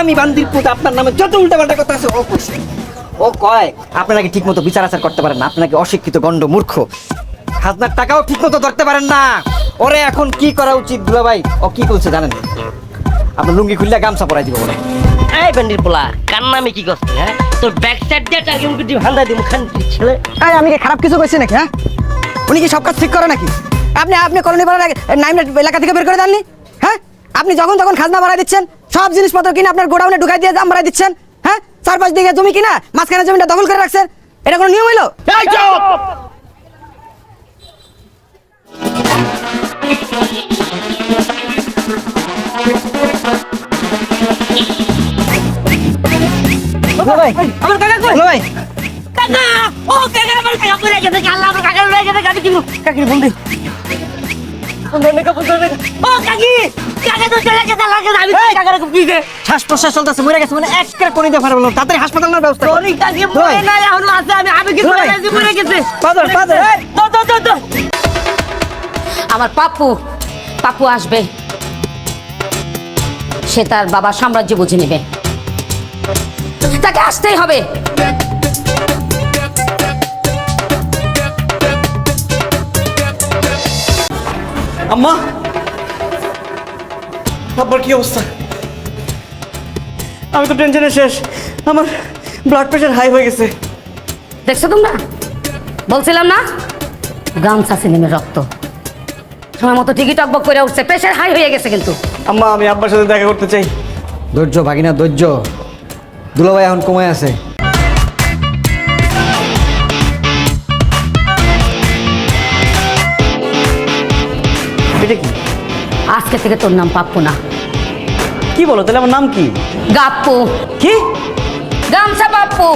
আমি বান্দির পুত আপনার নামে যত উল্টাপাল্টা কথা আছে ও কইছে। ও কয় আপনারা কি ঠিকমতো বিচার আচার করতে পারেন না, আপনাকে অশিক্ষিত গন্ড মূর্খ, খাজনার টাকাও ঠিকমতো ধরতে পারেন না। ওরে এখন কি করা উচিত দুলা ভাই? ও কি বলছে জানেন? আপনার লুঙ্গি খুললে গামছা পরাই দিব বলে। এই বান্দির পোলা কার নামে কি করছিস? হ্যাঁ তোর ব্যাক সাইড দিয়ে টার্গেট করে হান্ডা দিমু খানটি ছেলে। এই আমি কি খারাপ কিছু কইছি নাকি? হ্যাঁ, উনি কি সব কাজ ঠিক করে নাকি? আপনি কলোনি পাড়ার নাইম এলাকা থেকে বের করে দেননি? হ্যাঁ, আপনি যখন খাজনা বাড়াই দিচ্ছেন, সব জিনিসপত্র কিনে আপনার গোডাউনে ঢুকাই দিয়ে দাম বাড়াই দিচ্ছেন। হ্যাঁ, 4-5 দিকে জমি কিনা মাঝখানে জমিটা দখল করে রাখছেন। এটা কোনো নিয়ম হইলো? এই চুপ! ভাই, আমার কাকা কই? ভাই, কাকা ও কাকা আমার কাকা পড়ে গেছে, আল্লাহ আমার কাকা রয়ে গেছে, কাকি কিনু কাকি বন্ধু ও কাকি কাকা তো চলে গেছে, লাগে আমি কাকার খুব দিছে শ্বাস প্রশ্বাস চলতেছে, মরে গেছে মানে একটা কোণে দিয়ে পারবো না, তাড়াতাড়ি হাসপাতাল নেওয়ার ব্যবস্থা করো। তোরই কাকি মরে না এখনো আছে, আমি কি করে গেছি, মরে গেছে। পাদর এই, তো আমার পাপ্পু আসবে, সে তার বাবার সাম্রাজ্য বুঝে নেবে, তাকে আসতেই হবে। আম্মা, আব্বার কি অবস্থা? আমি তো টেনশনে শেষ, আমার ব্লাড প্রেশার হাই হয়ে গেছে। দেখছো তোমরা, বলছিলাম না গামছা সিনেমের রক্ত সময় মতো ঠিকই টকবক করে উঠছে, প্রেশার হাই হয়ে গেছে কিন্তু। আম্মা, আমি আব্বার সাথে দেখা করতে চাই। ধৈর্য ভাগিনা ধৈর্য, দুলাভাই এখন কমায় আছে। এটা কি? আজকে থেকে তোর নাম পাপ্পু না, কি বলো? তাহলে আমার নাম কি? গাপ্পু। কি? গামছা পাপ্পু।